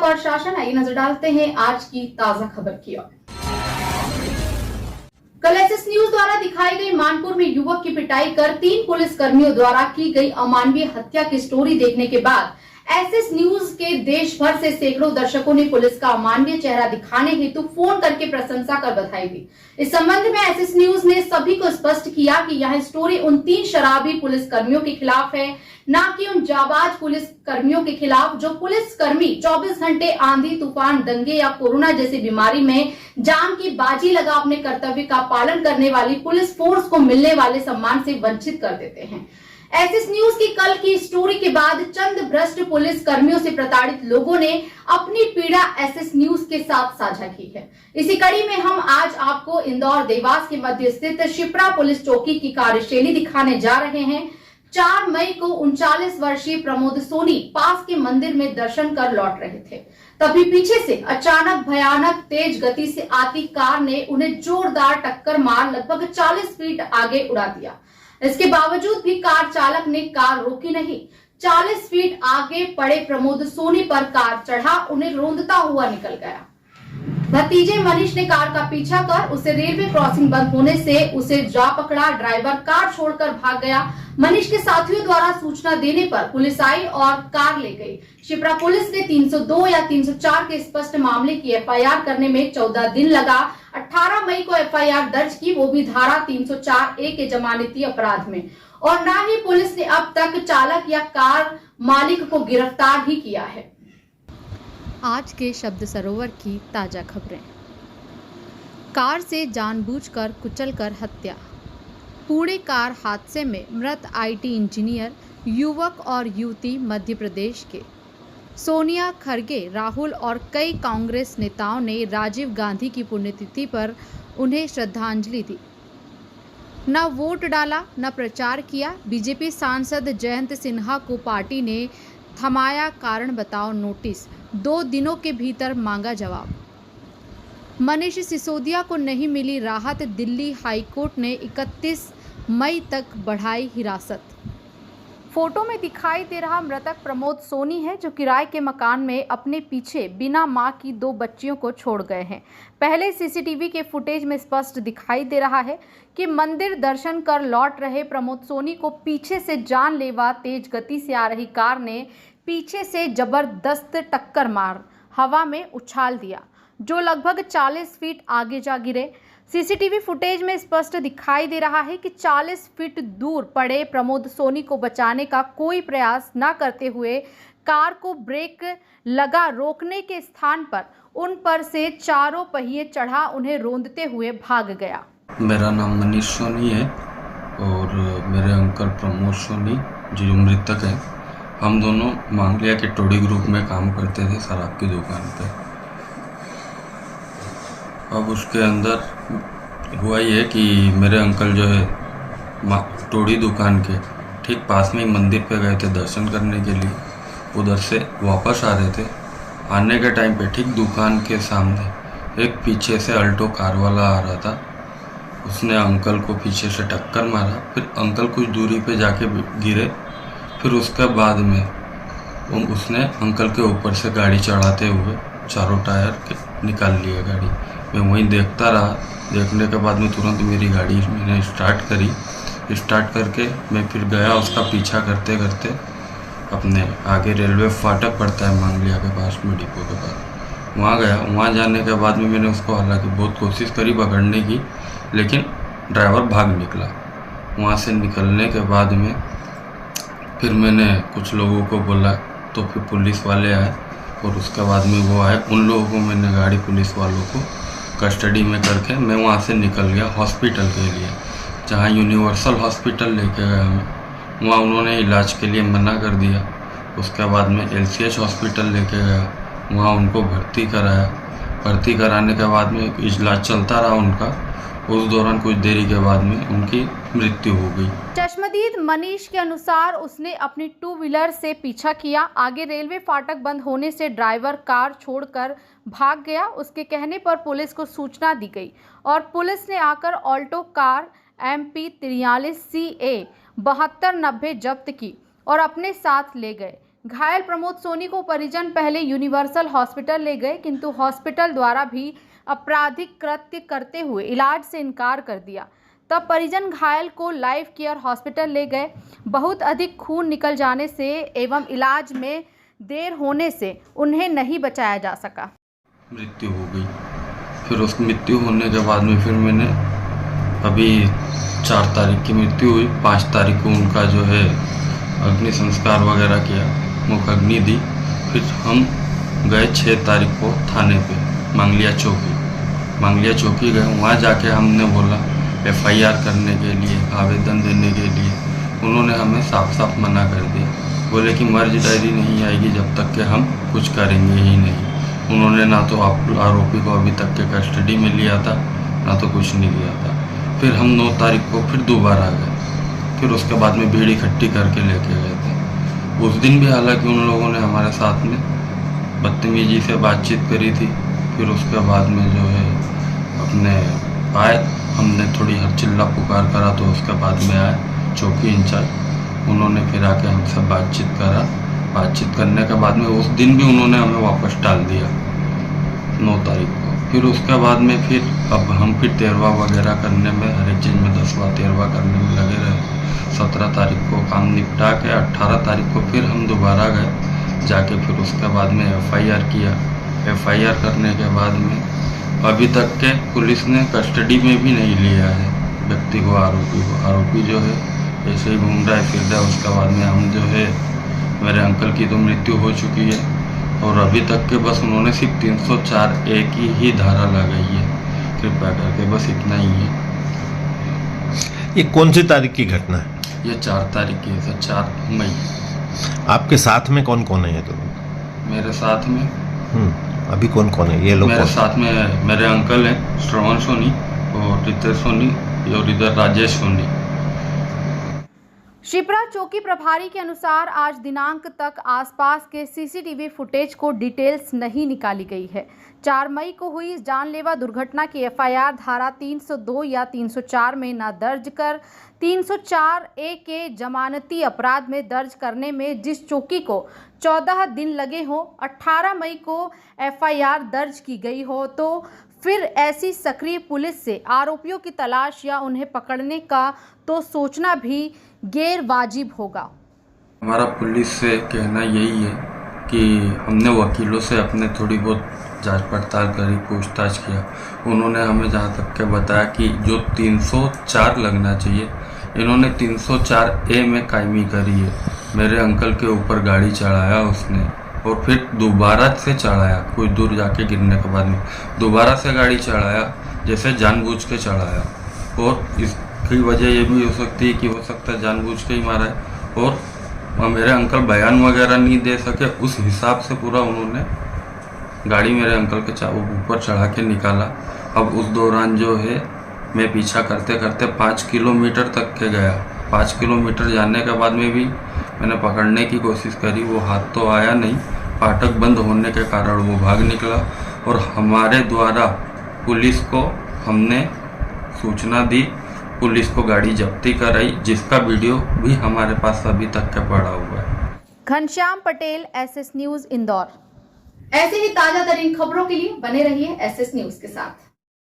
और शासन। आइए नजर डालते हैं आज की ताजा खबर की ओर। कल एसएस न्यूज द्वारा दिखाई गई मानपुर में युवक की पिटाई कर 3 पुलिस कर्मियों द्वारा की गई अमानवीय हत्या की स्टोरी देखने के बाद एसएस न्यूज के देश भर से सैकड़ों दर्शकों ने पुलिस का अमानवीय चेहरा दिखाने हेतु फोन करके प्रशंसा कर बधाई दी। इस संबंध में एसएस न्यूज ने सभी को स्पष्ट किया कि यह स्टोरी उन 3 शराबी पुलिस कर्मियों के खिलाफ है, न कि उन जाबाज पुलिस कर्मियों के खिलाफ जो पुलिस कर्मी 24 घंटे आंधी तूफान, दंगे या कोरोना जैसी बीमारी में जान की बाजी लगा अपने कर्तव्य का पालन करने वाली पुलिस फोर्स को मिलने वाले सम्मान से वंचित कर देते हैं। एसएस न्यूज की कल की स्टोरी के बाद चंद भ्रष्ट पुलिस कर्मियों से प्रताड़ित लोगों ने अपनी पीड़ा एसएस न्यूज के साथ साझा की है। इसी कड़ी में हम आज आपको इंदौर देवास के मध्य स्थित शिप्रा पुलिस चौकी की कार्यशैली दिखाने जा रहे हैं। 4 मई को 39 वर्षीय प्रमोद सोनी पास के मंदिर में दर्शन कर लौट रहे थे, तभी पीछे से अचानक भयानक तेज गति से आती कार ने उन्हें जोरदार टक्कर मार लगभग 40 फीट आगे उड़ा दिया। इसके बावजूद भी कार चालक ने कार रोकी नहीं। 40 फीट आगे पड़े प्रमोद सोनी पर कार चढ़ा उन्हें रोंदता हुआ निकल गया। भतीजे मनीष ने कार का पीछा कर उसे रेलवे क्रॉसिंग बंद होने से उसे जा पकड़ा। ड्राइवर कार छोड़कर भाग गया। मनीष के साथियों द्वारा सूचना देने पर पुलिस आई और कार ले गई। शिप्रा पुलिस ने 302 या 304 के स्पष्ट मामले की एफआईआर करने में 14 दिन लगा। 18 मई को एफआईआर दर्ज की, वो भी धारा 304A के जमानती अपराध में। और न ही पुलिस ने अब तक चालक या कार मालिक को गिरफ्तार ही किया है। आज के शब्द सरोवर की ताज़ा खबरें। कार से जानबूझकर कुचलकर हत्या। पुणे कार हादसे में मृत आईटी इंजीनियर युवक और युवती मध्य प्रदेश के। सोनिया, खरगे, राहुल और कई कांग्रेस नेताओं ने राजीव गांधी की पुण्यतिथि पर उन्हें श्रद्धांजलि दी। न वोट डाला, न प्रचार किया। बीजेपी सांसद जयंत सिन्हा को पार्टी ने थमाया, कारण बताओ नोटिस। 2 दिनों के भीतर मांगा जवाब। मनीष सिसोदिया को नहीं मिली राहत। दिल्ली हाईकोर्ट ने 31 मई तक बढ़ाई हिरासत। फोटो में दिखाई दे रहा मृतक प्रमोद सोनी है, जो किराए के मकान में अपने पीछे बिना मां की 2 बच्चियों को छोड़ गए हैं। पहले सीसीटीवी के फुटेज में स्पष्ट दिखाई दे रहा है कि मंदिर दर्शन कर लौट रहे प्रमोद सोनी को पीछे से जानलेवा तेज गति से आ रही कार ने पीछे से जबरदस्त टक्कर मार हवा में उछाल दिया, जो लगभग 40 फीट आगे जा गिरे। सीसीटीवी फुटेज में स्पष्ट दिखाई दे रहा है कि 40 फीट दूर पड़े प्रमोद सोनी को बचाने का कोई प्रयास न करते हुए कार को ब्रेक लगा रोकने के स्थान पर उन पर से चारों पहिए चढ़ा उन्हें रोंदते हुए भाग गया। मेरा नाम मनीष सोनी है और मेरे अंकल प्रमोद सोनी जो मृतक है, हम दोनों मांगलिया के टोडी ग्रुप में काम करते थे, शराब की दुकान पे। अब उसके अंदर हुआ ये कि मेरे अंकल जो है टोडी दुकान के ठीक पास में ही मंदिर पे गए थे दर्शन करने के लिए। उधर से वापस आ रहे थे। आने के टाइम पे ठीक दुकान के सामने एक पीछे से अल्टो कार वाला आ रहा था। उसने अंकल को पीछे से टक्कर मारा, फिर अंकल कुछ दूरी पे जाके गिरे। फिर उसके बाद में उसने अंकल के ऊपर से गाड़ी चढ़ाते हुए चारों टायर निकाल लिए गाड़ी। मैं वहीं देखता रहा। देखने के बाद में तुरंत मेरी गाड़ी मैंने स्टार्ट करी। स्टार्ट करके मैं फिर गया उसका पीछा करते करते अपने आगे रेलवे फाटक पड़ता है मांगलिया के पास में, डिपो के पास, वहाँ गया। वहाँ जाने के बाद में मैंने उसको हालांकि बहुत कोशिश करी पकड़ने की, लेकिन ड्राइवर भाग निकला। वहाँ से निकलने के बाद में फिर मैंने कुछ लोगों को बोला, तो फिर पुलिस वाले आए और उसके बाद में वो आए। उन लोगों को मैंने गाड़ी पुलिस वालों को कस्टडी में करके मैं वहाँ से निकल गया हॉस्पिटल के लिए, जहाँ यूनिवर्सल हॉस्पिटल लेके गया मैं। वहाँ उन्होंने इलाज के लिए मना कर दिया। उसके बाद में LCH हॉस्पिटल लेके गया, वहाँ उनको भर्ती कराया। भर्ती कराने के बाद में इलाज चलता रहा उनका। उस दौरान कुछ देरी के बाद में उनकी मृत्यु हो गई। चश्मदीद मनीष के अनुसार उसने अपनी 2 व्हीलर से पीछा किया। आगे रेलवे फाटक बंद होने से ड्राइवर कार छोड़कर भाग गया। उसके कहने पर पुलिस को सूचना दी गई और पुलिस ने आकर ऑल्टो कार MP 43CA 7290 जब्त की और अपने साथ ले गए। घायल प्रमोद सोनी को परिजन पहले यूनिवर्सल हॉस्पिटल ले गए, किंतु हॉस्पिटल द्वारा भी आपराधिक कृत्य करते हुए इलाज से इनकार कर दिया। तब परिजन घायल को लाइफ केयर हॉस्पिटल ले गए। बहुत अधिक खून निकल जाने से एवं इलाज में देर होने से उन्हें नहीं बचाया जा सका। मृत्यु हो गई। फिर उस मृत्यु होने के बाद में फिर मैंने अभी 4 तारीख की मृत्यु हुई, 5 तारीख को उनका जो है अग्नि संस्कार वगैरह किया, मुख अग्नि दी। फिर हम गए 6 तारीख को थाने पे मांगलिया चौकी गए। वहाँ जाके हमने बोला FIR करने के लिए, आवेदन देने के लिए। उन्होंने हमें साफ साफ मना कर दिया, बोले कि मर्ज डायरी नहीं आएगी जब तक कि हम कुछ करेंगे ही नहीं। उन्होंने ना तो आरोपी को अभी तक के कस्टडी में लिया था, ना तो कुछ नहीं लिया था। फिर हम 9 तारीख को फिर दोबारा गए। फिर उसके बाद में भीड़ इकट्ठी करके लेके गए थे। उस दिन भी हालांकि उन लोगों ने हमारे साथ में बदतमीजी से बातचीत करी थी। फिर उसके बाद में जो है अपने आए, हमने थोड़ी हरचिल्ला पुकार करा तो उसके बाद में आए चौकी इंचार्ज। उन्होंने फिर आके हमसे बातचीत करा। बातचीत करने के बाद में उस दिन भी उन्होंने हमें वापस डाल दिया 9 तारीख को। फिर उसके बाद में फिर अब हम फिर 13वां वगैरह करने में, हर एक चीज़ में 10वां 13वां करने में लगे रहे। 17 तारीख को काम निपटा के 18 तारीख को फिर हम दोबारा गए। जाके फिर उसके बाद में FIR किया। FIR करने के बाद में अभी तक के पुलिस ने कस्टडी में भी नहीं लिया है व्यक्ति को, आरोपी जो है ऐसे ही घूम रहा है, फिर रहा है। उसके बाद में हम जो है, मेरे अंकल की तो मृत्यु हो चुकी है और अभी तक के बस उन्होंने सिर्फ 304A की ही धारा लगाई है, कृपया करके, बस इतना ही है। ये कौन सी तारीख की घटना है? ये 4 तारीख की है, 4 मई। आपके साथ में कौन कौन है ये तो? मेरे साथ में अभी कौन कौन है ये लोग? मेरे साथ में मेरे अंकल हैं श्रवण सोनी और रितेश सोनी और इधर राजेश सोनी। शिप्रा चौकी प्रभारी के अनुसार आज दिनांक तक आसपास के CCTV फुटेज को डिटेल्स नहीं निकाली गई है। 4 मई को हुई इस जानलेवा दुर्घटना की FIR धारा 302 या 304 में न दर्ज कर 304A के जमानती अपराध में दर्ज करने में जिस चौकी को 14 दिन लगे हो, 18 मई को FIR दर्ज की गई हो, तो फिर ऐसी सक्रिय पुलिस से आरोपियों की तलाश या उन्हें पकड़ने का तो सोचना भी गैर वाजिब होगा। हमारा पुलिस से कहना यही है कि हमने वकीलों से अपने थोड़ी बहुत जांच पड़ताल करी, पूछताछ किया। उन्होंने हमें जहाँ तक के बताया कि जो 304 लगना चाहिए, इन्होंने 304A में कायमी करी है। मेरे अंकल के ऊपर गाड़ी चढ़ाया उसने और फिर दोबारा से चढ़ाया, कुछ दूर जाके गिरने के बाद में दोबारा से गाड़ी चढ़ाया, जैसे जानबूझ के चढ़ाया। और इसकी वजह ये भी हो सकती है कि हो सकता है जानबूझ के ही मारा है। और मेरे अंकल बयान वगैरह नहीं दे सके, उस हिसाब से पूरा उन्होंने गाड़ी मेरे अंकल के ऊपर चढ़ा के निकाला। अब उस दौरान जो है मैं पीछा करते करते 5 किलोमीटर तक के गया। 5 किलोमीटर जाने के बाद में भी मैंने पकड़ने की कोशिश करी, वो हाथ तो आया नहीं। फाटक बंद होने के कारण वो भाग निकला और हमारे द्वारा पुलिस को हमने सूचना दी, पुलिस को गाड़ी जब्ती कराई, जिसका वीडियो भी हमारे पास अभी तक का पड़ा हुआ है। Ghanshyam Patel, SS news, Indore. ऐसे ही ताजा तरीन खबरों के लिए बने रहिए SS न्यूज़ के साथ।